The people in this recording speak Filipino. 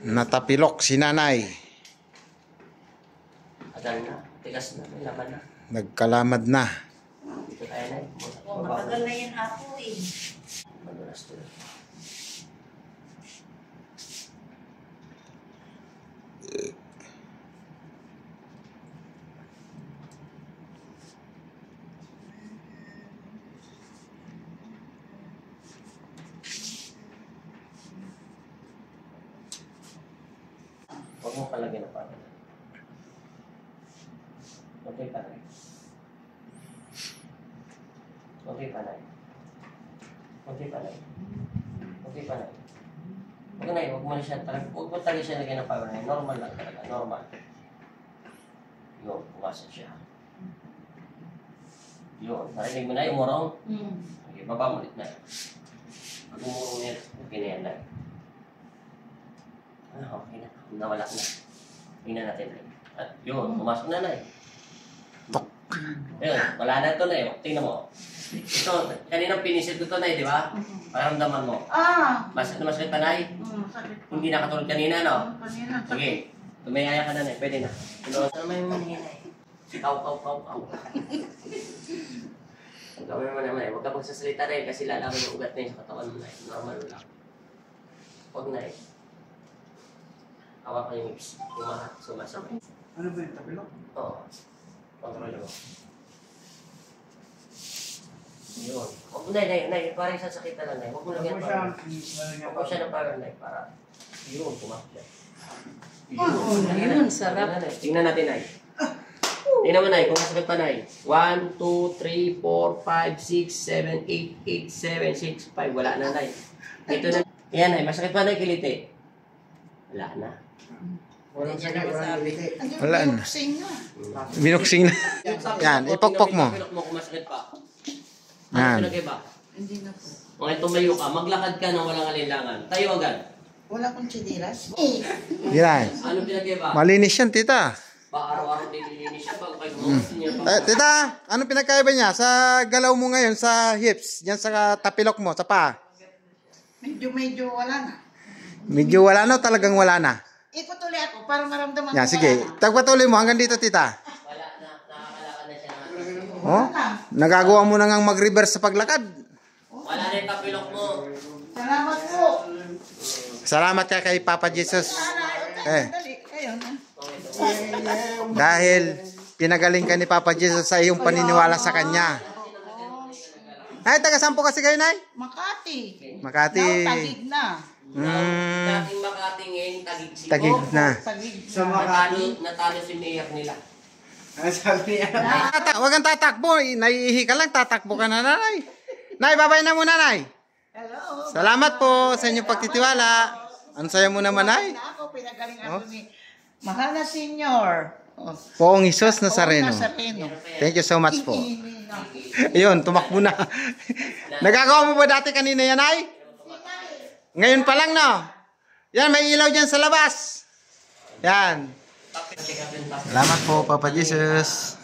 Natapilok si nanay. Agal na, tigas na, may laman na. Nagkalamad na. Dito tayo na. Matagal na yan ako eh. Madulas to. Huwag mo palagyan ng pagod. Okay pa na. Okay pa na. Okay pa na. Okay pa na. Huwag na, huwag mo na siya talaga. Huwag mo talaga siya lagyan ng pagod na. Normal lang talaga. Normal. Yun, pumasok siya. Yun, narinig mo na yung murong? Okay, baba mo ulit na. Pag umurong niya, okay na yan na. Okay na. Nawala na. Tingnan natin. At yun, pumasok na na eh. Tok. Ayun, wala na ito na eh. Tingnan mo. Ito, kaninang pinisit ko ito na eh, di ba? Paramdaman mo. Masakit pa na eh. Hindi nakatulog kanina, no? Sige, tumayaya ka na na eh. Pwede na. Ano may mga na eh. Kaw. Gawin mo naman eh. Huwag ka magsasalita na eh. Kasi lalaman yung ugat na eh sa katawan mo na eh. Normal lang. Huwag na eh. Hawak ka yung hips. Sumasabay. Ano ba yung tapilok? Oo. Kontrol mo. Yun. Huwag mo na, parang sasakit na lang na. Huwag mo lang yan parang. Huwag mo siya ng parang na para. Yun, pumasok siya. Yun, sarap. Tingnan natin, Nay. Tingnan mo, Nay, kung masakit pa, Nay. 1, 2, 3, 4, 5, 6, 7, 8, 8, 7, 6, 5. Wala na, Nay. Ito na. Yan, Nay. Masakit pa, Nay, kiliti. Wala na. Walang sakit, walang biliti. Wala na. Binuksing na. Binuksing na. Yan, ipokpok mo. Ipokpok mo kung masakit pa. Yan. Ano ba? Hindi na po. Kung tumayo ka, maglakad ka nang walang alinlangan. Tayo agad. Wala kong chinilas. Yan. Ano pinag-iba? Malinis yan, tita. Ba araw-araw nililinis siya pag kayo gumawa niya. Tita, ano pinagkaiba niya sa galaw mo ngayon sa hips? Yan sa tapilok mo, sa paa? Medyo wala na. Medyo wala na o talagang wala na? Ikot ulit ako para maramdaman Yan, sige. Tagpatuloy mo hanggang dito, tita. Wala na, nakakalakad na siya na. Oh? Nagagawa mo na ngang mag-reverse sa paglakad. Wala na yung tapilok mo. Salamat po. Salamat ka kay Papa Jesus. Dali, kayo na. Dahil pinagaling ka ni Papa Jesus sa iyong paniniwala sa Kanya. Ay, taga-sampo kasi kayo, Nay? Makati. Makati. Tagig na. Dating makatingin, tagig si Tagig na. Tagig Sa na. Makati. Natalo si mayor nila. Ano sabi niya? Huwag kang tatakbo. Naiihi ka lang, tatakbo ka na, Nay. Nay, babay na muna, Nay. Hello. Salamat po sa inyong pagtitiwala. Ang saya mo naman, Nay. Ako, pinagaling ako ni Mahal na Senior. Poong Isos Nazareno. Nazareno. Thank you so much po. Ayun, tumakbo na. Nagagawa mo ba dati kanina yan, Nay? Ngayon pa lang, no? Yan, may ilaw dyan sa labas. Yan. Salamat po, Papa Jesus.